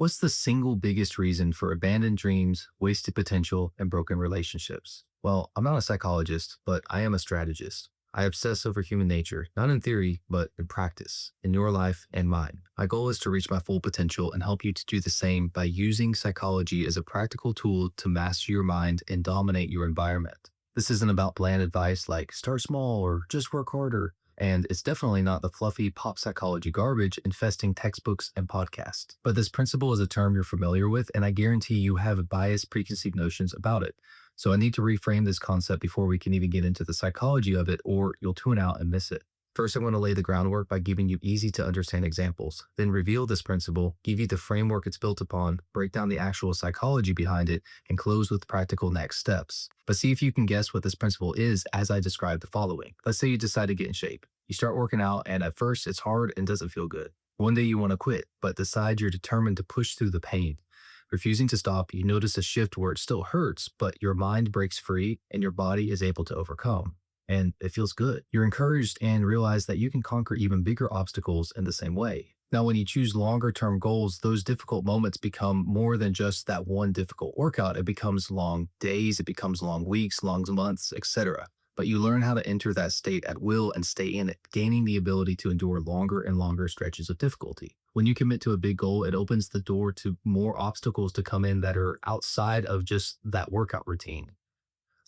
What's the single biggest reason for abandoned dreams, wasted potential, and broken relationships? Well, I'm not a psychologist, but I am a strategist. I obsess over human nature, not in theory, but in practice, in your life and mine. My goal is to reach my full potential and help you to do the same by using psychology as a practical tool to master your mind and dominate your environment. This isn't about bland advice like start small or just work harder. And it's definitely not the fluffy pop psychology garbage infesting textbooks and podcasts. But this principle is a term you're familiar with, and I guarantee you have biased, preconceived notions about it. So I need to reframe this concept before we can even get into the psychology of it, or you'll tune out and miss it. First, I'm going to lay the groundwork by giving you easy to understand examples, then reveal this principle, give you the framework it's built upon, break down the actual psychology behind it, and close with practical next steps. But see if you can guess what this principle is as I describe the following. Let's say you decide to get in shape. You start working out, and at first it's hard and doesn't feel good. One day you want to quit, but decide you're determined to push through the pain. Refusing to stop, you notice a shift where it still hurts, but your mind breaks free and your body is able to overcome. And it feels good. You're encouraged and realize that you can conquer even bigger obstacles in the same way. Now, when you choose longer term goals, those difficult moments become more than just that one difficult workout. It becomes long days, it becomes long weeks, long months, etc. But you learn how to enter that state at will and stay in it, gaining the ability to endure longer and longer stretches of difficulty. When you commit to a big goal, it opens the door to more obstacles to come in that are outside of just that workout routine.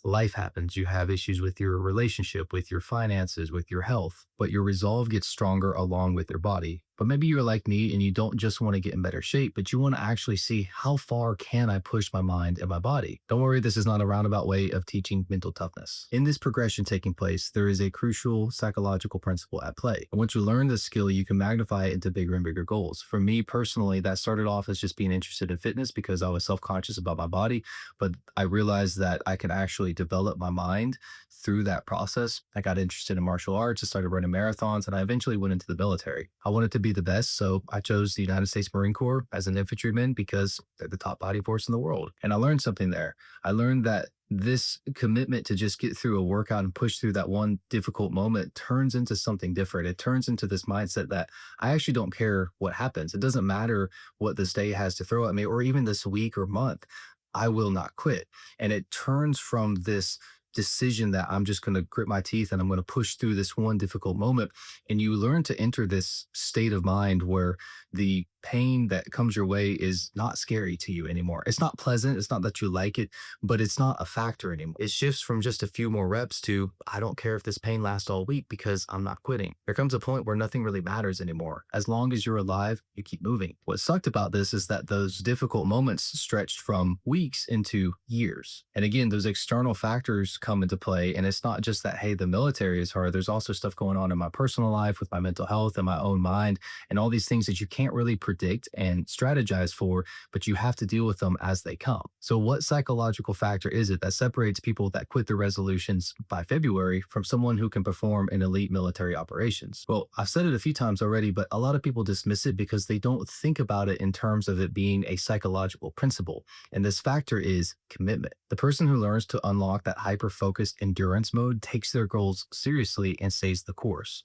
Life happens. You have issues with your relationship, with your finances, with your health, but your resolve gets stronger along with your body. But maybe you're like me and you don't just want to get in better shape, but you want to actually see how far can I push my mind and my body. Don't worry, this is not a roundabout way of teaching mental toughness. In this progression taking place, there is a crucial psychological principle at play. And once you learn this skill, you can magnify it into bigger and bigger goals. For me personally, that started off as just being interested in fitness because I was self-conscious about my body, but I realized that I can actually develop my mind through that process. I got interested in martial arts, I started running marathons, and I eventually went into the military. I wanted to be the best, so I chose the United States Marine Corps as an infantryman because they're the top body force in the world. And I learned something there. I learned that this commitment to just get through a workout and push through that one difficult moment turns into something different. It turns into this mindset that I actually don't care what happens. It doesn't matter what this day has to throw at me or even this week or month. I will not quit. And it turns from this decision that I'm just going to grit my teeth and I'm going to push through this one difficult moment. And you learn to enter this state of mind where the pain that comes your way is not scary to you anymore. It's not pleasant. It's not that you like it, but it's not a factor anymore. It shifts from just a few more reps to, I don't care if this pain lasts all week because I'm not quitting. There comes a point where nothing really matters anymore. As long as you're alive, you keep moving. What sucked about this is that those difficult moments stretched from weeks into years. And again, those external factors come into play. And it's not just that, hey, the military is hard. There's also stuff going on in my personal life with my mental health and my own mind and all these things that you can't really predict and strategize for, but you have to deal with them as they come. So what psychological factor is it that separates people that quit their resolutions by February from someone who can perform in elite military operations? Well, I've said it a few times already, but a lot of people dismiss it because they don't think about it in terms of it being a psychological principle. And this factor is commitment. The person who learns to unlock that hyper-focused endurance mode takes their goals seriously and stays the course.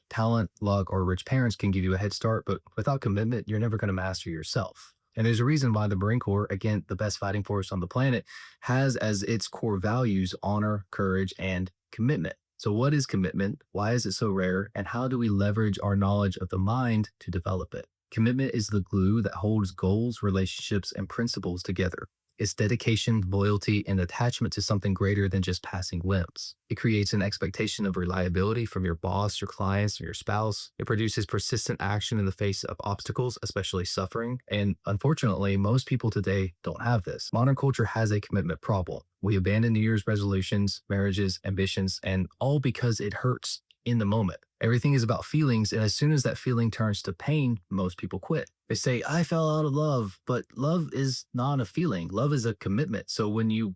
Talent, luck, or rich parents can give you a head start, but without commitment, you're never going to master yourself. And there's a reason why the Marine Corps, again, the best fighting force on the planet, has as its core values honor, courage, and commitment. So what is commitment? Why is it so rare? And how do we leverage our knowledge of the mind to develop it? Commitment is the glue that holds goals, relationships, and principles together. It's dedication, loyalty, and attachment to something greater than just passing whims. It creates an expectation of reliability from your boss, your clients, or your spouse. It produces persistent action in the face of obstacles, especially suffering. And unfortunately, most people today don't have this. Modern culture has a commitment problem. We abandon New Year's resolutions, marriages, ambitions, and all because it hurts in the moment. Everything is about feelings, and as soon as that feeling turns to pain, most people quit. They say, I fell out of love, but love is not a feeling. Love is a commitment. So when you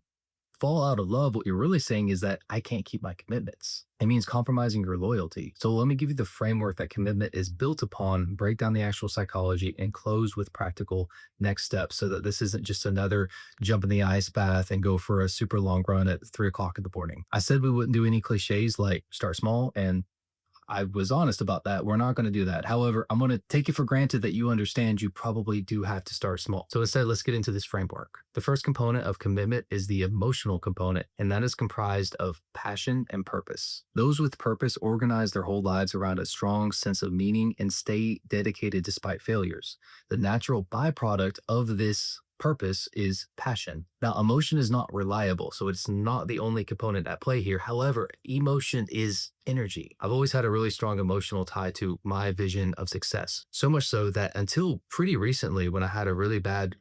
fall out of love, what you're really saying is that I can't keep my commitments. It means compromising your loyalty. So let me give you the framework that commitment is built upon, break down the actual psychology, and close with practical next steps so that this isn't just another jump in the ice bath and go for a super long run at 3 o'clock in the morning. I said we wouldn't do any cliches like start small, and I was honest about that. We're not going to do that. However, I'm going to take it for granted that you understand you probably do have to start small. So instead, let's get into this framework. The first component of commitment is the emotional component, and that is comprised of passion and purpose. Those with purpose organize their whole lives around a strong sense of meaning and stay dedicated despite failures. The natural byproduct of this purpose is passion. Now, emotion is not reliable, so it's not the only component at play here. However, emotion is energy. I've always had a really strong emotional tie to my vision of success. So much so that until pretty recently, when I had a really bad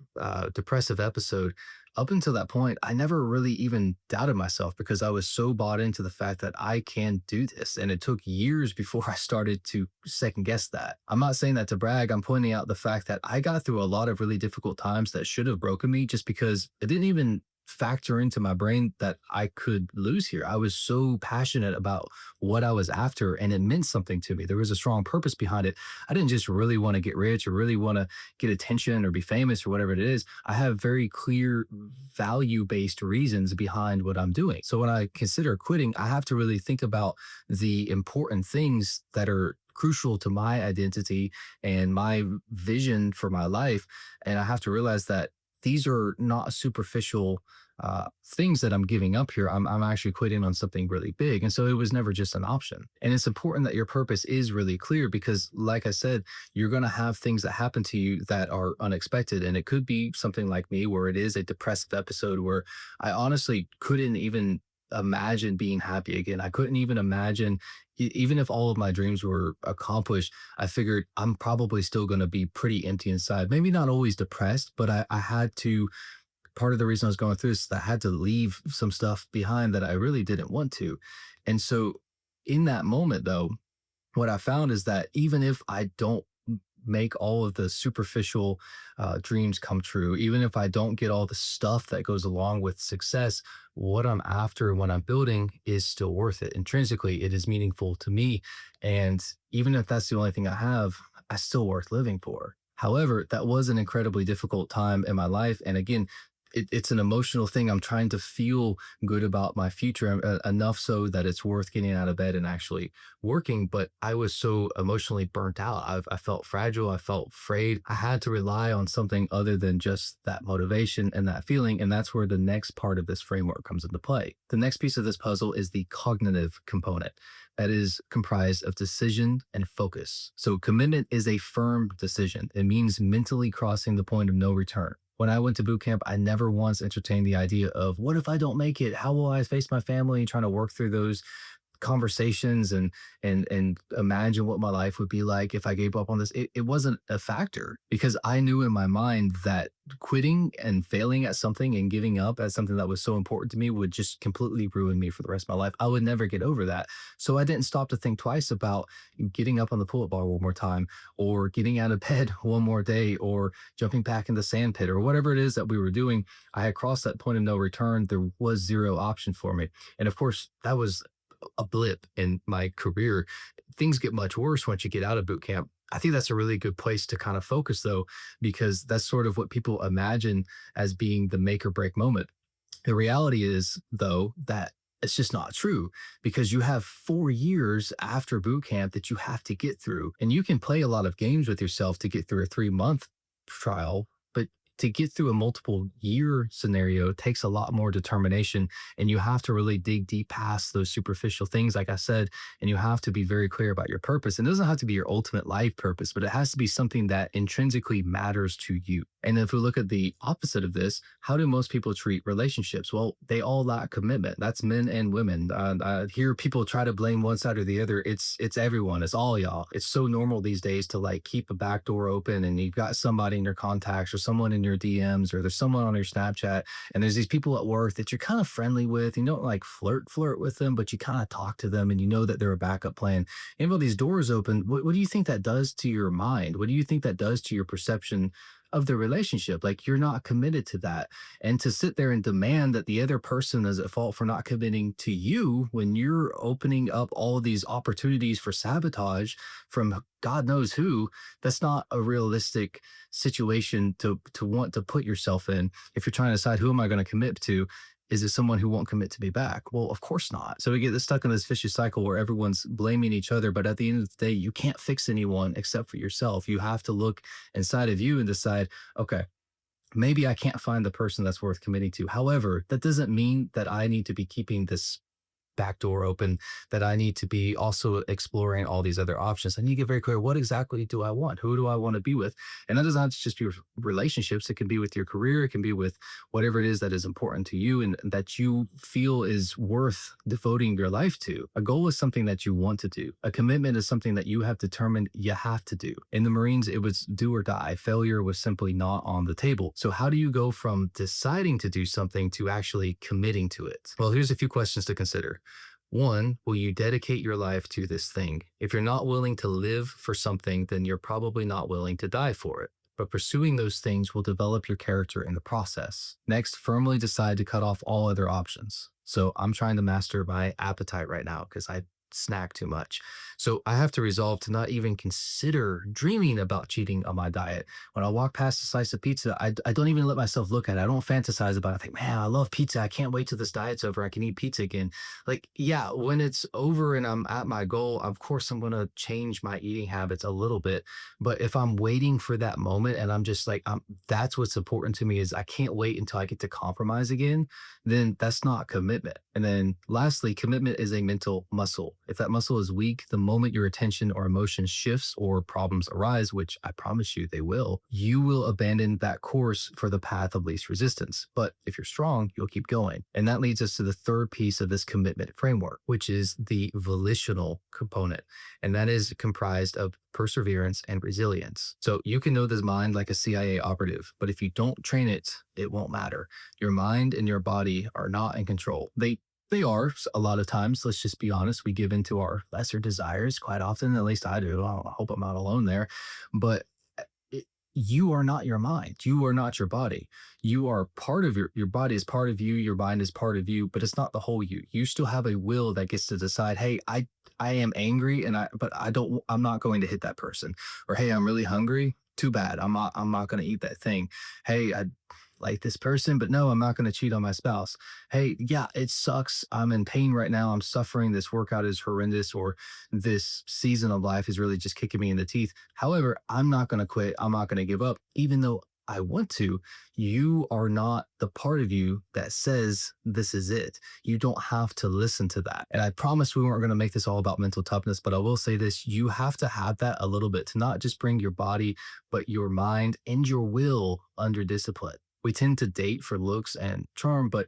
depressive episode, up until that point, I never really even doubted myself because I was so bought into the fact that I can do this. And it took years before I started to second guess that. I'm not saying that to brag. I'm pointing out the fact that I got through a lot of really difficult times that should have broken me just because it didn't even factor into my brain that I could lose here. I was so passionate about what I was after and it meant something to me. There was a strong purpose behind it. I didn't just really want to get rich or really want to get attention or be famous or whatever it is. I have very clear value based reasons behind what I'm doing. So when I consider quitting, I have to really think about the important things that are crucial to my identity and my vision for my life. And I have to realize that these are not superficial things that I'm giving up here. I'm actually quitting on something really big. And so it was never just an option. And it's important that your purpose is really clear because, like I said, you're going to have things that happen to you that are unexpected. And it could be something like me, where it is a depressive episode where I honestly couldn't even imagine being happy again. I couldn't even imagine, even if all of my dreams were accomplished, I figured I'm probably still going to be pretty empty inside. Maybe not always depressed, but I had to, part of the reason I was going through this is I had to leave some stuff behind that I really didn't want to. And so in that moment, though, what I found is that even if I don't make all of the superficial dreams come true, even if I don't get all the stuff that goes along with success, what I'm after and what I'm building is still worth it. Intrinsically, it is meaningful to me. And even if that's the only thing I have, I still worth living for. However, that was an incredibly difficult time in my life. And again, it's an emotional thing. I'm trying to feel good about my future enough so that it's worth getting out of bed and actually working. But I was so emotionally burnt out. I felt fragile. I felt afraid. I had to rely on something other than just that motivation and that feeling. And that's where the next part of this framework comes into play. The next piece of this puzzle is the cognitive component that is comprised of decision and focus. So commitment is a firm decision. It means mentally crossing the point of no return. When I went to boot camp, I never once entertained the idea of what if I don't make it? How will I face my family? Trying to work through those conversations and imagine what my life would be like if I gave up on this. It wasn't a factor because I knew in my mind that quitting and failing at something and giving up at something that was so important to me would just completely ruin me for the rest of my life. I would never get over that. So I didn't stop to think twice about getting up on the pull-up bar one more time or getting out of bed one more day or jumping back in the sand pit or whatever it is that we were doing. I had crossed that point of no return. There was zero option for me. And of course, that was a blip in my career. Things get much worse once you get out of boot camp. I think that's a really good place to kind of focus though, because that's sort of what people imagine as being the make or break moment. The reality is though, that it's just not true because you have 4 years after boot camp that you have to get through and you can play a lot of games with yourself to get through a 3 month trial, but to get through a multiple year scenario takes a lot more determination and you have to really dig deep past those superficial things like I said, and you have to be very clear about your purpose. And it doesn't have to be your ultimate life purpose, but it has to be something that intrinsically matters to you. And if we look at the opposite of this, how do most people treat relationships? Well, they all lack commitment. That's men and women. I hear people try to blame one side or the other. It's everyone. It's all y'all. It's so normal these days to like keep a back door open and you've got somebody in your contacts or someone in your DMs or there's someone on your Snapchat and there's these people at work that you're kind of friendly with. You don't like flirt with them, but you kind of talk to them and you know that they're a backup plan. And while these doors open, what do you think that does to your mind? What do you think that does to your perception of the relationship? Like you're not committed to that. And to sit there and demand that the other person is at fault for not committing to you when you're opening up all of these opportunities for sabotage from God knows who, that's not a realistic situation to want to put yourself in. If you're trying to decide who am I going to commit to, Is it someone who won't commit to me back? Well, of course not. So we get stuck in this vicious cycle where everyone's blaming each other. But at the end of the day, you can't fix anyone except for yourself. You have to look inside of you and decide, okay, maybe I can't find the person that's worth committing to. However, that doesn't mean that I need to be keeping this back door open, that I need to be also exploring all these other options. I need to get very clear, what exactly do I want? Who do I want to be with? And that does not just be relationships. It can be with your career. It can be with whatever it is that is important to you and that you feel is worth devoting your life to. A goal is something that you want to do. A commitment is something that you have determined you have to do. In the Marines, it was do or die. Failure was simply not on the table. So how do you go from deciding to do something to actually committing to it? Well, here's a few questions to consider. One, will you dedicate your life to this thing? If you're not willing to live for something, then you're probably not willing to die for it. But pursuing those things will develop your character in the process. Next, firmly decide to cut off all other options. So I'm trying to master my appetite right now because I snack too much. So I have to resolve to not even consider dreaming about cheating on my diet. When I walk past a slice of pizza, I don't even let myself look at it. I don't fantasize about it. I think, man, I love pizza. I can't wait till this diet's over. I can eat pizza again. Like, yeah, when it's over and I'm at my goal, of course, I'm going to change my eating habits a little bit. But if I'm waiting for that moment and I'm just like, that's what's important to me is I can't wait until I get to compromise again, then that's not commitment. And then lastly, commitment is a mental muscle. If that muscle is weak, the moment your attention or emotion shifts or problems arise, which I promise you will abandon that course for the path of least resistance. But if you're strong, you'll keep going. And that leads us to the third piece of this commitment framework, which is the volitional component. And that is comprised of perseverance and resilience. So you can know this mind like a CIA operative, but if you don't train it, it won't matter. Your mind and your body are not in control. They are a lot of times. Let's just be honest. We give into our lesser desires quite often. At least I do. I hope I'm not alone there. But you are not your mind. You are not your body. You are part of your body is part of you. Your mind is part of you, but it's not the whole you. You still have a will that gets to decide, hey, I am angry but I'm not going to hit that person. Or, hey, I'm really hungry. Too bad. I'm not going to eat that thing. Hey, I like this person, but no, I'm not going to cheat on my spouse. Hey, yeah, it sucks. I'm in pain right now. I'm suffering. This workout is horrendous, or this season of life is really just kicking me in the teeth. However, I'm not going to quit. I'm not going to give up, even though I want to. You are not the part of you that says this is it. You don't have to listen to that. And I promised we weren't going to make this all about mental toughness, but I will say this, you have to have that a little bit to not just bring your body, but your mind and your will under discipline. We tend to date for looks and charm, but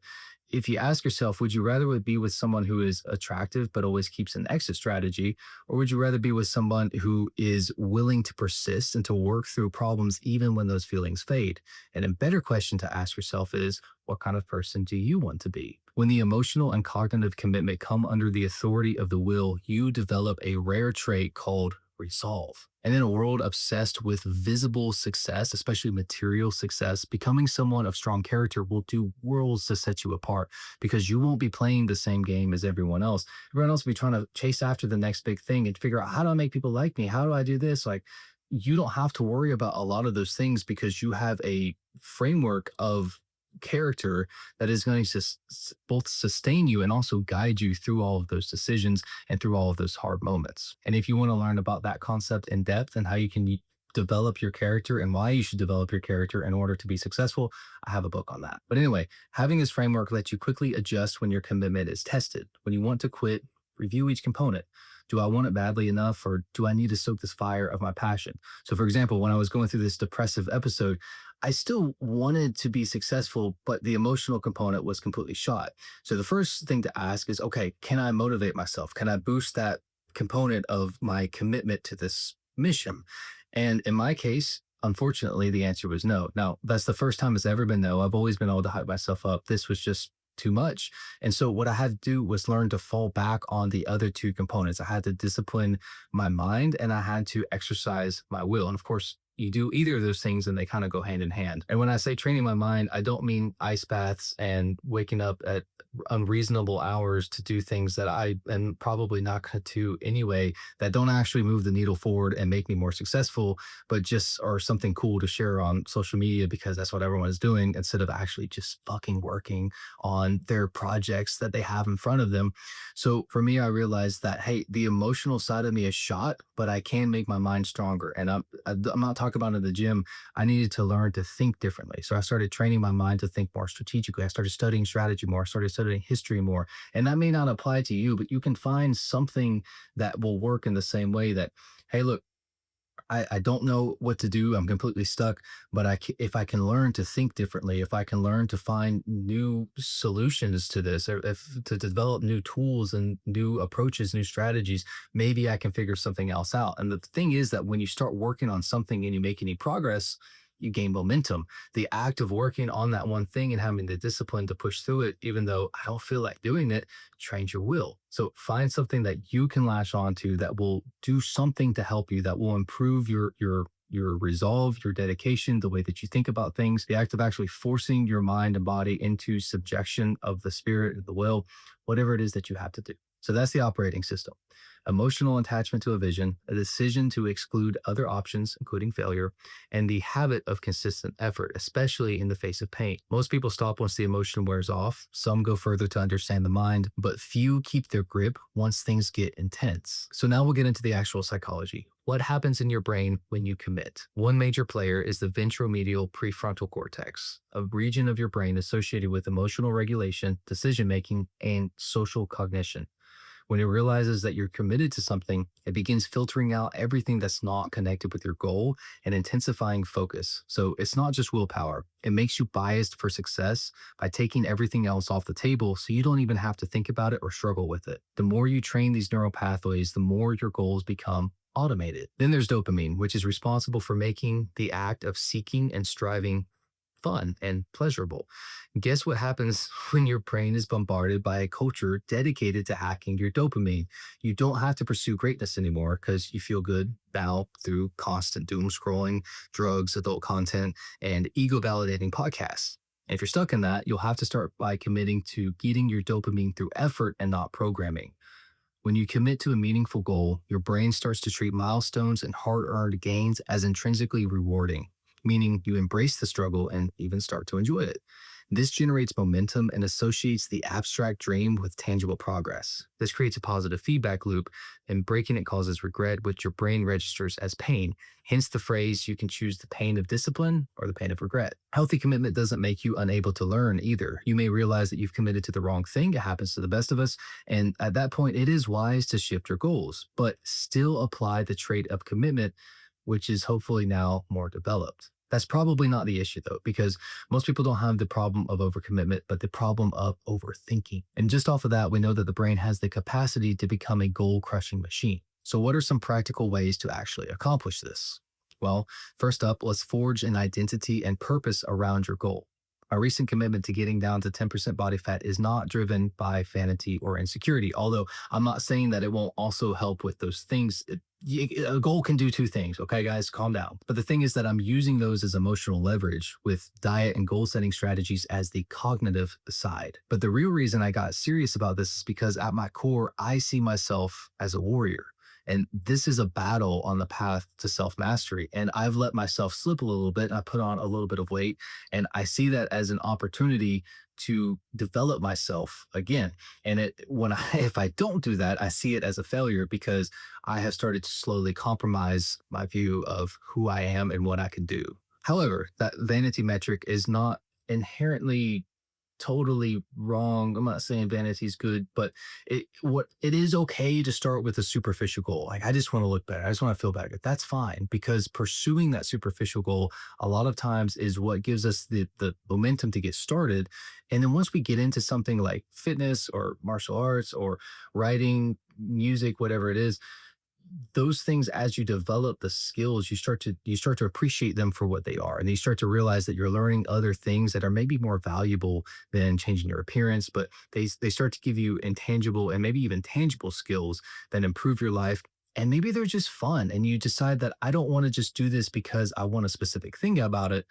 if you ask yourself, would you rather be with someone who is attractive but always keeps an exit strategy, or would you rather be with someone who is willing to persist and to work through problems even when those feelings fade? And a better question to ask yourself is, what kind of person do you want to be? When the emotional and cognitive commitment come under the authority of the will, you develop a rare trait called resolve. And in a world obsessed with visible success, especially material success, becoming someone of strong character will do worlds to set you apart because you won't be playing the same game as everyone else. Everyone else will be trying to chase after the next big thing and figure out, how do I make people like me? How do I do this? Like, you don't have to worry about a lot of those things because you have a framework of character that is going to both sustain you and also guide you through all of those decisions and through all of those hard moments. And if you want to learn about that concept in depth and how you can develop your character and why you should develop your character in order to be successful, I have a book on that. But anyway, having this framework lets you quickly adjust when your commitment is tested. When you want to quit, review each component. Do I want it badly enough, or do I need to stoke this fire of my passion? So for example, when I was going through this depressive episode, I still wanted to be successful, but the emotional component was completely shot. So the first thing to ask is, okay, can I motivate myself? Can I boost that component of my commitment to this mission? And in my case, unfortunately, the answer was no. Now, that's the first time it's ever been no. I've always been able to hype myself up. This was just too much. And so what I had to do was learn to fall back on the other two components. I had to discipline my mind and I had to exercise my will. And of course, you do either of those things and they kind of go hand in hand. And when I say training my mind, I don't mean ice baths and waking up at unreasonable hours to do things that I am probably not going to do anyway, that don't actually move the needle forward and make me more successful, but just are something cool to share on social media because that's what everyone is doing instead of actually just fucking working on their projects that they have in front of them. So for me, I realized that, hey, the emotional side of me is shot, but I can make my mind stronger. And I'm not talking about in the gym. I needed to learn to think differently. So I started training my mind to think more strategically. I started studying strategy more. I started studying history more. And that may not apply to you, but you can find something that will work in the same way that, hey, look, I don't know what to do. I'm completely stuck. But if I can learn to think differently, if I can learn to find new solutions to this, or if to develop new tools and new approaches, new strategies, maybe I can figure something else out. And the thing is that when you start working on something and you make any progress, you gain momentum. The act of working on that one thing and having the discipline to push through it, even though I don't feel like doing it, trains your will. So find something that you can latch onto that will do something to help you, that will improve your resolve, your dedication, the way that you think about things, the act of actually forcing your mind and body into subjection of the spirit and the will, whatever it is that you have to do. So that's the operating system. Emotional attachment to a vision, a decision to exclude other options, including failure, and the habit of consistent effort, especially in the face of pain. Most people stop once the emotion wears off. Some go further to understand the mind, but few keep their grip once things get intense. So now we'll get into the actual psychology. What happens in your brain when you commit? One major player is the ventromedial prefrontal cortex, a region of your brain associated with emotional regulation, decision making, and social cognition. When it realizes that you're committed to something, it begins filtering out everything that's not connected with your goal and intensifying focus. So it's not just willpower. It makes you biased for success by taking everything else off the table so you don't even have to think about it or struggle with it. The more you train these neural pathways, the more your goals become automated. Then there's dopamine, which is responsible for making the act of seeking and striving fun and pleasurable. Guess what happens when your brain is bombarded by a culture dedicated to hacking your dopamine? You don't have to pursue greatness anymore because you feel good now through constant doom scrolling, drugs, adult content, and ego validating podcasts. And if you're stuck in that, you'll have to start by committing to getting your dopamine through effort and not programming. When you commit to a meaningful goal, your brain starts to treat milestones and hard earned gains as intrinsically rewarding, meaning you embrace the struggle and even start to enjoy it. This generates momentum and associates the abstract dream with tangible progress. This creates a positive feedback loop, and breaking it causes regret, which your brain registers as pain. Hence the phrase, you can choose the pain of discipline or the pain of regret. Healthy commitment doesn't make you unable to learn either. You may realize that you've committed to the wrong thing. It happens to the best of us. And at that point, it is wise to shift your goals, but still apply the trait of commitment, which is hopefully now more developed. That's probably not the issue though, because most people don't have the problem of overcommitment, but the problem of overthinking. And just off of that, we know that the brain has the capacity to become a goal crushing machine. So, what are some practical ways to actually accomplish this? Well, first up, let's forge an identity and purpose around your goal. A recent commitment to getting down to 10% body fat is not driven by vanity or insecurity, although I'm not saying that it won't also help with those things. A goal can do two things. Okay, guys, calm down. But the thing is that I'm using those as emotional leverage with diet and goal setting strategies as the cognitive side. But the real reason I got serious about this is because at my core, I see myself as a warrior. And this is a battle on the path to self mastery. And I've let myself slip a little bit. I put on a little bit of weight, and I see that as an opportunity to develop myself again. And if I don't do that, I see it as a failure because I have started to slowly compromise my view of who I am and what I can do. However, that vanity metric is not inherently totally wrong. I'm not saying vanity is good, but it is okay to start with a superficial goal. Like, I just want to look better. I just want to feel better. That's fine, because pursuing that superficial goal a lot of times is what gives us the momentum to get started. And then once we get into something like fitness or martial arts or writing, music, whatever it is, those things, as you develop the skills, you start to appreciate them for what they are, and you start to realize that you're learning other things that are maybe more valuable than changing your appearance, but they start to give you intangible and maybe even tangible skills that improve your life And maybe they're just fun. And you decide that I don't want to just do this because I want a specific thing about it.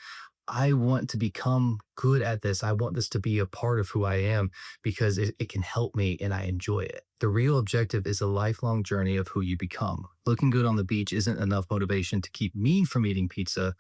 I want to become good at this. I want this to be a part of who I am because it can help me and I enjoy it. The real objective is a lifelong journey of who you become. Looking good on the beach isn't enough motivation to keep me from eating pizza.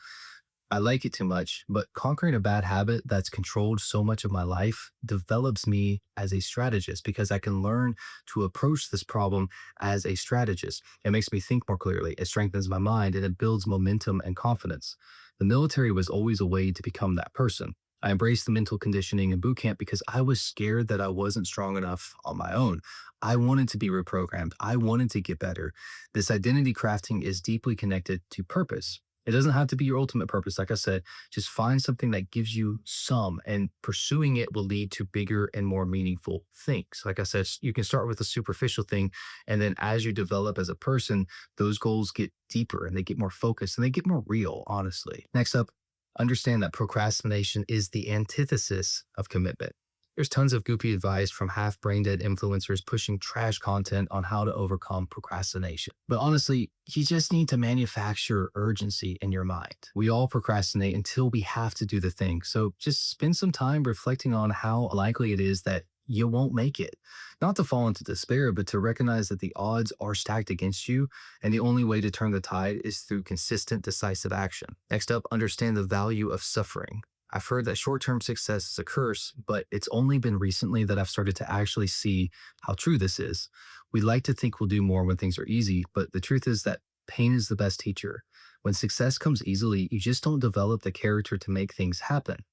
I like it too much, but conquering a bad habit that's controlled so much of my life develops me as a strategist because I can learn to approach this problem as a strategist. It makes me think more clearly, it strengthens my mind, and it builds momentum and confidence. The military was always a way to become that person. I embraced the mental conditioning in boot camp because I was scared that I wasn't strong enough on my own. I wanted to be reprogrammed. I wanted to get better. This identity crafting is deeply connected to purpose. It doesn't have to be your ultimate purpose. Like I said, just find something that gives you some, and pursuing it will lead to bigger and more meaningful things. Like I said, you can start with a superficial thing. And then as you develop as a person, those goals get deeper and they get more focused and they get more real, honestly. Next up, understand that procrastination is the antithesis of commitment. There's tons of goofy advice from half brain dead influencers pushing trash content on how to overcome procrastination. But honestly, you just need to manufacture urgency in your mind. We all procrastinate until we have to do the thing. So just spend some time reflecting on how likely it is that you won't make it. Not to fall into despair, but to recognize that the odds are stacked against you, and the only way to turn the tide is through consistent, decisive action. Next up, understand the value of suffering. I've heard that short term success is a curse, but it's only been recently that I've started to actually see how true this is. We like to think we'll do more when things are easy, but the truth is that pain is the best teacher. When success comes easily, you just don't develop the character to make things happen.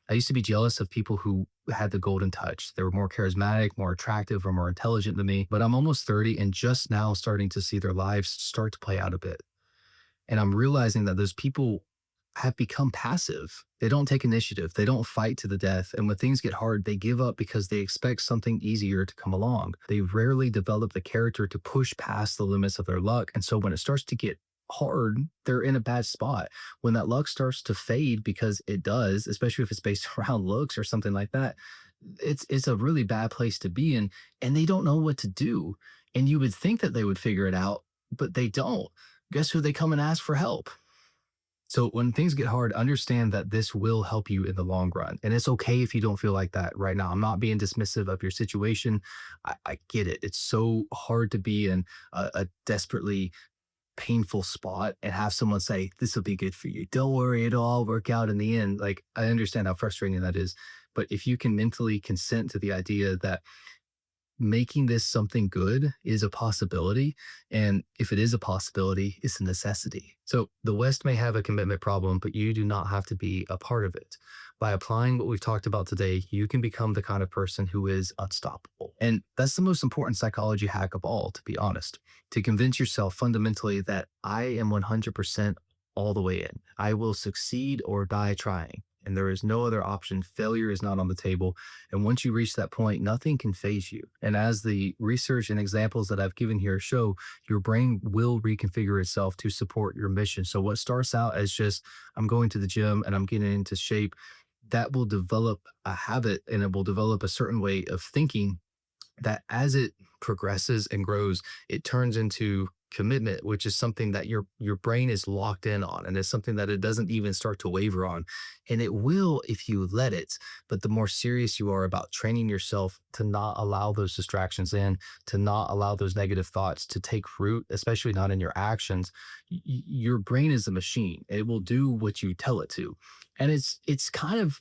I used to be jealous of people who had the golden touch. They were more charismatic, more attractive, or more intelligent than me, but I'm almost 30 and just now starting to see their lives start to play out a bit. And I'm realizing that those people have become passive. They don't take initiative. They don't fight to the death. And when things get hard, they give up because they expect something easier to come along. They rarely develop the character to push past the limits of their luck. And so when it starts to get hard, they're in a bad spot. When that luck starts to fade, because it does, especially if it's based around looks or something like that, it's a really bad place to be in. And they don't know what to do. And you would think that they would figure it out, but they don't. Guess who they come and ask for help? So when things get hard, understand that this will help you in the long run. And it's okay if you don't feel like that right now. I'm not being dismissive of your situation. I get it. It's so hard to be in a desperately painful spot and have someone say, this will be good for you. Don't worry, it'll all work out in the end. Like, I understand how frustrating that is. But if you can mentally consent to the idea that making this something good is a possibility. And if it is a possibility, it's a necessity. So the West may have a commitment problem, but you do not have to be a part of it. By applying what we've talked about today, you can become the kind of person who is unstoppable. And that's the most important psychology hack of all, to be honest, to convince yourself fundamentally that I am 100% all the way in. I will succeed or die trying. And there is no other option. Failure is not on the table. And once you reach that point, nothing can phase you. And as the research and examples that I've given here show, your brain will reconfigure itself to support your mission. So what starts out as just, I'm going to the gym and I'm getting into shape, that will develop a habit and it will develop a certain way of thinking that as it progresses and grows, it turns into commitment, which is something that your brain is locked in on, and it's something that it doesn't even start to waver on. And it will if you let it. But the more serious you are about training yourself to not allow those distractions in, to not allow those negative thoughts to take root, especially not in your actions, your brain is a machine. It will do what you tell it to. And it's kind of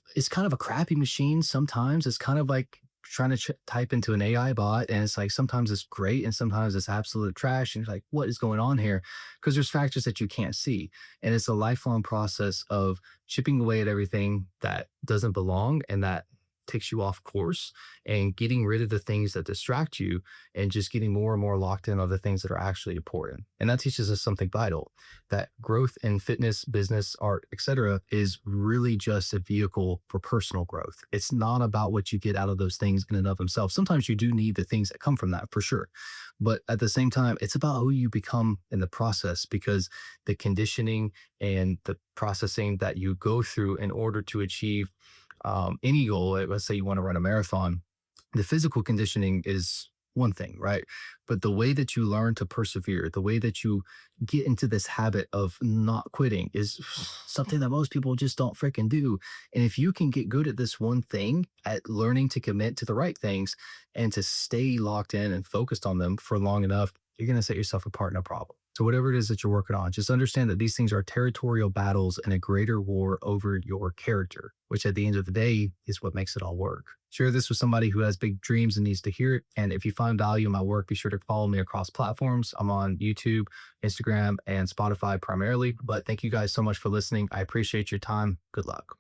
a crappy machine sometimes. It's kind of like trying to type into an AI bot, and it's like sometimes it's great and sometimes it's absolute trash. And you're like, what is going on here? Because there's factors that you can't see. And it's a lifelong process of chipping away at everything that doesn't belong and that takes you off course, and getting rid of the things that distract you and just getting more and more locked in on the things that are actually important. And that teaches us something vital, that growth in fitness, business, art, etc., is really just a vehicle for personal growth. It's not about what you get out of those things in and of themselves. Sometimes you do need the things that come from that for sure. But at the same time, it's about who you become in the process, because the conditioning and the processing that you go through in order to achieve any goal, let's say you want to run a marathon, the physical conditioning is one thing, right? But the way that you learn to persevere, the way that you get into this habit of not quitting is something that most people just don't freaking do. And if you can get good at this one thing, at learning to commit to the right things and to stay locked in and focused on them for long enough, you're going to set yourself apart, no problem. So, whatever it is that you're working on, just understand that these things are territorial battles and a greater war over your character, which at the end of the day is what makes it all work. Share this with somebody who has big dreams and needs to hear it. And if you find value in my work, be sure to follow me across platforms. I'm on YouTube, Instagram, and Spotify primarily. But thank you guys so much for listening. I appreciate your time. Good luck.